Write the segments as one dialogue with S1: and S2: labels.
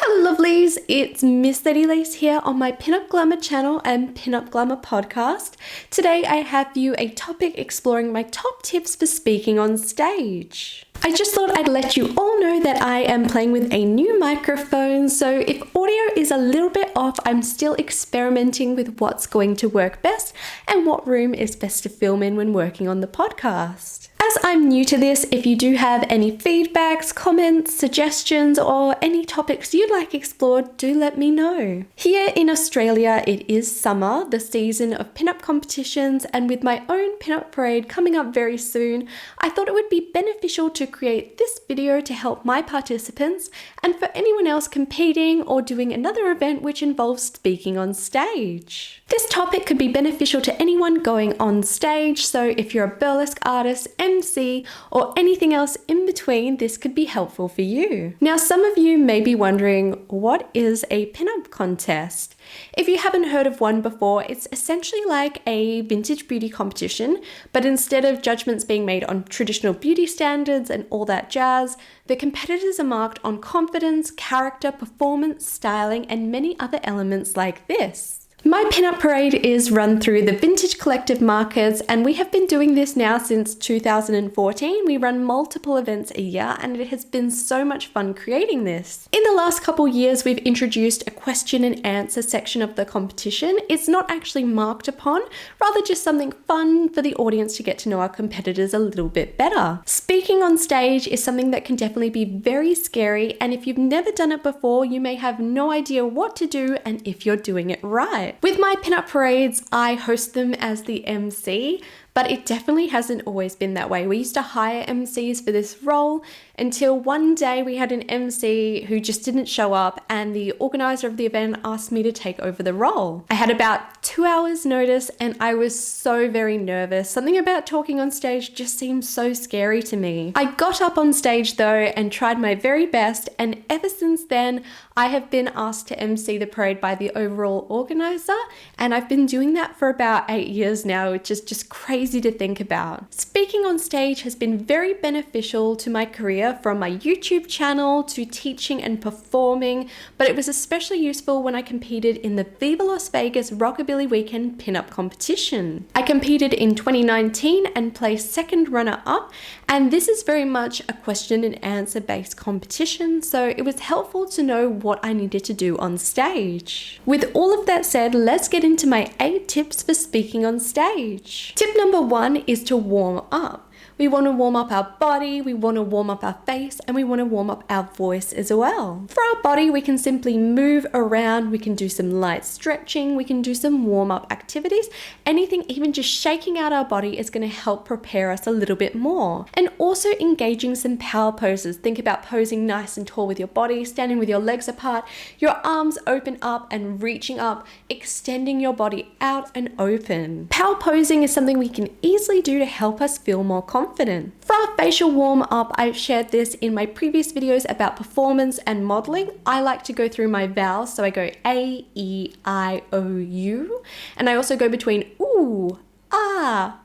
S1: Hello lovelies, it's Miss Lady Lace here on my Pinup Glamour channel and Pinup Glamour podcast. Today I have you a topic exploring my top tips for speaking on stage. I just thought I'd let you all know that I am playing with a new microphone, so if audio is a little bit off, I'm still experimenting with what's going to work best and what room is best to film in when working on the podcast. As I'm new to this, if you do have any feedbacks, comments, suggestions, or any topics you'd like explored, do let me know. Here in Australia, it is summer, the season of pinup competitions, and with my own pinup parade coming up very soon, I thought it would be beneficial to create this video to help my participants and for anyone else competing or doing another event which involves speaking on stage. This topic could be beneficial to anyone going on stage, so if you're a burlesque artist, MC, or anything else in between, this could be helpful for you. Now, some of you may be wondering, what is a pinup contest? If you haven't heard of one before, it's essentially like a vintage beauty competition, but instead of judgments being made on traditional beauty standards and all that jazz, the competitors are marked on confidence, character, performance, styling, and many other elements like this. My pinup parade is run through the Vintage Collective markets, and we have been doing this now since 2014. We run multiple events a year, and it has been so much fun creating this. In the last couple years, we've introduced a question and answer section of the competition. It's not actually marked upon, rather just something fun for the audience to get to know our competitors a little bit better. Speaking on stage is something that can definitely be very scary, and if you've never done it before, you may have no idea what to do and if you're doing it right. With my pinup parades, I host them as the MC, but it definitely hasn't always been that way. We used to hire MCs for this role until one day we had an MC who just didn't show up, and the organizer of the event asked me to take over the role. I had about 2 hours notice and I was so very nervous. Something about talking on stage just seemed so scary to me. I got up on stage though and tried my very best, and ever since then I have been asked to MC the parade by the overall organizer, and I've been doing that for about 8 years now, which is just crazy to think about. Speaking on stage has been very beneficial to my career, from my YouTube channel to teaching and performing, but it was especially useful when I competed in the Viva Las Vegas Rockabilly Weekend pinup competition. I competed in 2019 and placed second runner-up, and this is very much a question and answer based competition, so it was helpful to know what I needed to do on stage. With all of that said, let's get into my 8 tips for speaking on stage. Tip number 1 is to warm up. We want to warm up our body, we want to warm up our face, and we want to warm up our voice as well. For our body, we can simply move around, we can do some light stretching, we can do some warm-up activities. Anything, even just shaking out our body, is going to help prepare us a little bit more. And also engaging some power poses. Think about posing nice and tall with your body, standing with your legs apart, your arms open up and reaching up, extending your body out and open. Power posing is something we can easily do to help us feel more confident. For our facial warm up, I've shared this in my previous videos about performance and modeling. I like to go through my vowels, so I go A, E, I, O, U, and I also go between ooh, ah,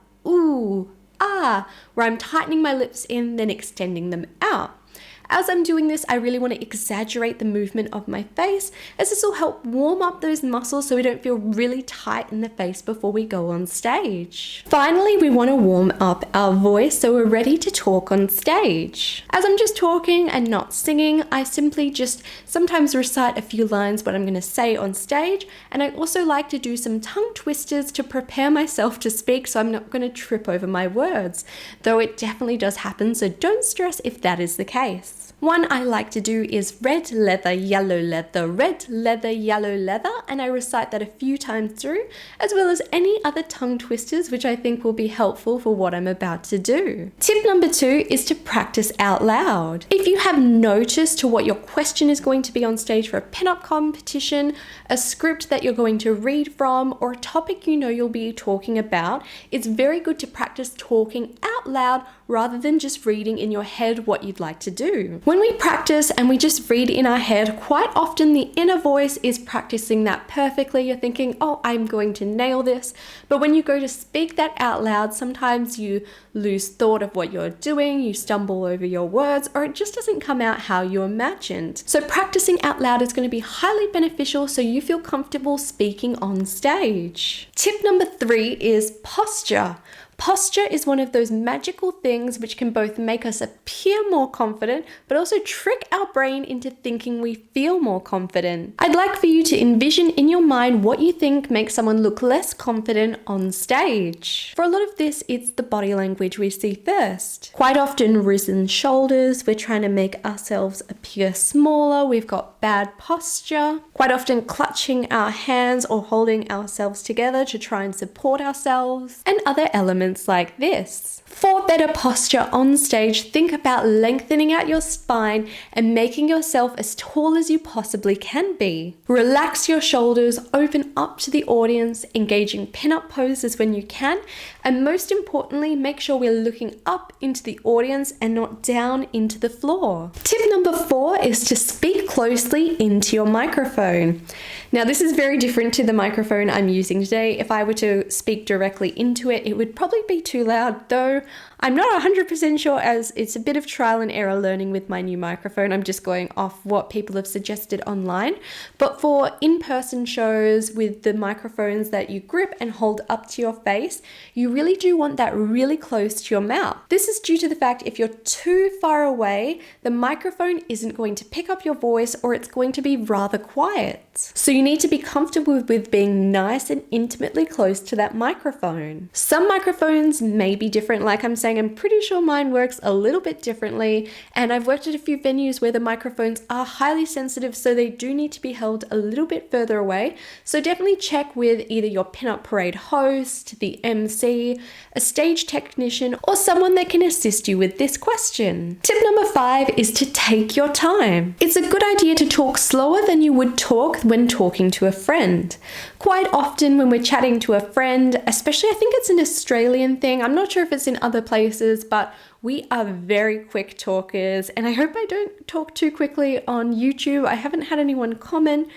S1: where I'm tightening my lips in, then extending them out. As I'm doing this, I really want to exaggerate the movement of my face, as this will help warm up those muscles so we don't feel really tight in the face before we go on stage. Finally, we want to warm up our voice so we're ready to talk on stage. As I'm just talking and not singing, I simply just sometimes recite a few lines what I'm going to say on stage, and I also like to do some tongue twisters to prepare myself to speak so I'm not going to trip over my words, though it definitely does happen, so don't stress if that is the case. One I like to do is red leather, yellow leather, red leather, yellow leather, and I recite that a few times through, as well as any other tongue twisters which I think will be helpful for what I'm about to do. Tip number 2 is to practice out loud. If you have notice to what your question is going to be on stage for a pinup competition, a script that you're going to read from, or a topic you know you'll be talking about, it's very good to practice talking out loud rather than just reading in your head what you'd like to do. too. When we practice and we just read in our head, quite often the inner voice is practicing that perfectly. You're thinking, oh, I'm going to nail this. But when you go to speak that out loud, sometimes you lose thought of what you're doing, you stumble over your words, or it just doesn't come out how you imagined. So practicing out loud is going to be highly beneficial so you feel comfortable speaking on stage. Tip number 3 is posture. Posture is one of those magical things which can both make us appear more confident, but also trick our brain into thinking we feel more confident. I'd like for you to envision in your mind what you think makes someone look less confident on stage. For a lot of this, it's the body language we see first. Quite often risen shoulders, we're trying to make ourselves appear smaller, we've got bad posture. Quite often clutching our hands or holding ourselves together to try and support ourselves, and other elements like this. For better posture on stage, think about lengthening out your spine and making yourself as tall as you possibly can be. Relax your shoulders, open up to the audience, engaging pin-up poses when you can, and most importantly, make sure we're looking up into the audience and not down into the floor. Tip number 4 is to speak closely into your microphone. Now, this is very different to the microphone I'm using today. If I were to speak directly into it, it would probably be too loud, though I'm not 100% sure, as it's a bit of trial and error learning with my new microphone. I'm just going off what people have suggested online. But for in-person shows with the microphones that you grip and hold up to your face, you really do want that really close to your mouth. This is due to the fact if you're too far away, the microphone isn't going to pick up your voice, or it's going to be rather quiet. So you need to be comfortable with being nice and intimately close to that microphone. Some microphones may be different, like I'm saying. I'm pretty sure mine works a little bit differently, and I've worked at a few venues where the microphones are highly sensitive, so they do need to be held a little bit further away. So definitely check with either your Pinup Parade host, the MC, a stage technician, or someone that can assist you with this question. Tip number 5 is to take your time. It's a good idea to talk slower than you would talk when talking to a friend. Quite often when we're chatting to a friend, especially I think it's an Australian thing, I'm not sure if it's in other places, but we are very quick talkers, and I hope I don't talk too quickly on YouTube. I haven't had anyone comment,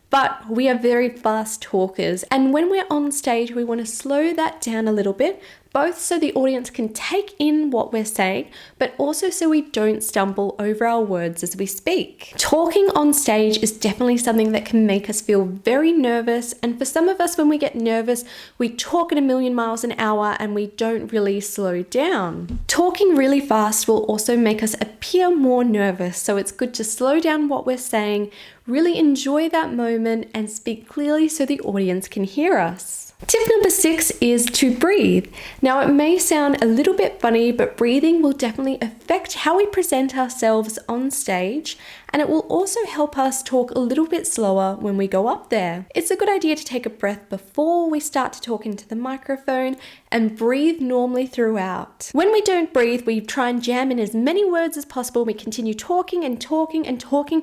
S1: but we are very fast talkers, and when we're on stage we want to slow that down a little bit, both so the audience can take in what we're saying, but also so we don't stumble over our words as we speak. Talking on stage is definitely something that can make us feel very nervous, and for some of us, when we get nervous, we talk at 1,000,000 miles an hour and we don't really slow down. Talking really fast will also make us appear more nervous, so it's good to slow down what we're saying, really enjoy that moment, and speak clearly so the audience can hear us. Tip number 6 is to breathe. Now, it may sound a little bit funny, but breathing will definitely affect how we present ourselves on stage, and it will also help us talk a little bit slower when we go up there. It's a good idea to take a breath before we start to talk into the microphone and breathe normally throughout. When we don't breathe, we try and jam in as many words as possible. We continue talking and talking and talking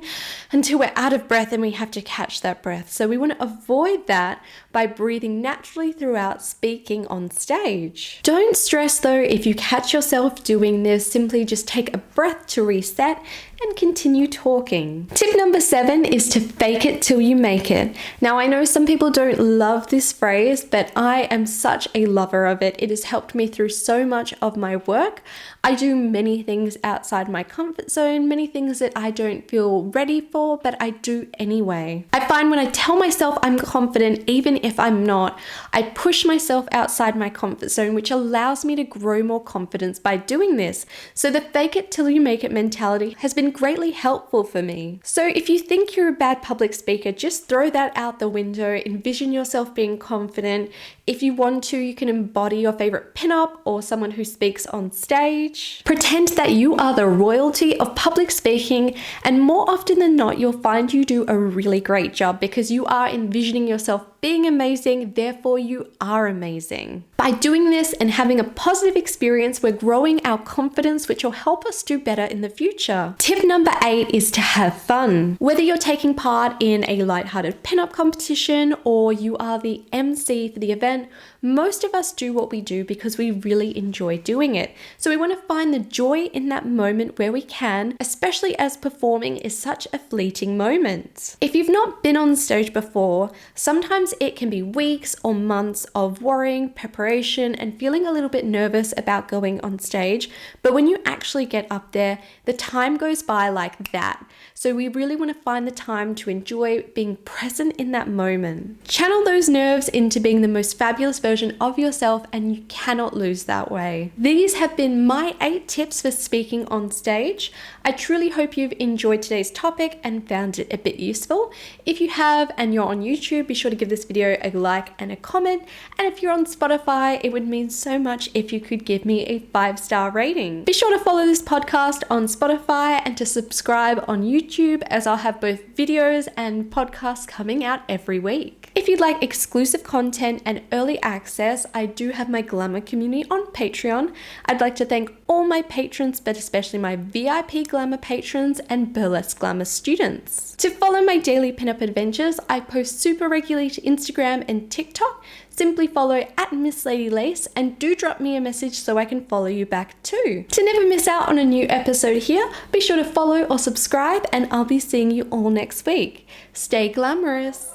S1: until we're out of breath and we have to catch that breath. So we want to avoid that by breathing naturally throughout speaking on stage. Don't stress though if you catch yourself doing this. Simply just take a breath to reset and continue talking. Tip number 7 is to fake it till you make it. Now, I know some people don't love this phrase, but I am such a lover of it. It has helped me through so much of my work. I do many things outside my comfort zone, many things that I don't feel ready for, but I do anyway. I find when I tell myself I'm confident, even if I'm not, I push myself outside my comfort zone, which allows me to grow more confidence by doing this. So the fake it till you make it mentality has been greatly helpful for me. So if you think you're a bad public speaker, just throw that out the window. Envision yourself being confident. If you want to, you can embody your favorite pinup or someone who speaks on stage. Pretend that you are the royalty of public speaking, and more often than not, you'll find you do a really great job because you are envisioning yourself being amazing, therefore you are amazing. By doing this and having a positive experience, we're growing our confidence, which will help us do better in the future. Tip number 8 is to have fun. Whether you're taking part in a lighthearted pinup competition or you are the MC for the event, Most of us do what we do because we really enjoy doing it. So we want to find the joy in that moment where we can, especially as performing is such a fleeting moment. If you've not been on stage before, sometimes it can be weeks or months of worrying, preparation, and feeling a little bit nervous about going on stage. But when you actually get up there, the time goes by like that. So we really want to find the time to enjoy being present in that moment. Channel those nerves into being the most fabulous version of yourself, and you cannot lose that way. These have been my 8 tips for speaking on stage. I truly hope you've enjoyed today's topic and found it a bit useful. If you have and you're on YouTube, be sure to give this video a like and a comment. And if you're on Spotify, it would mean so much if you could give me a 5-star rating. Be sure to follow this podcast on Spotify and to subscribe on YouTube, as I'll have both videos and podcasts coming out every week. If you'd like exclusive content and early access, I do have my Glamour community on Patreon. I'd like to thank all my patrons, but especially my VIP Glamour patrons and Burlesque Glamour students. To follow my daily pinup adventures, I post super regularly to Instagram and TikTok. Simply follow at Miss Lady Lace and do drop me a message so I can follow you back too. To never miss out on a new episode here, be sure to follow or subscribe, and I'll be seeing you all next week. Stay glamorous.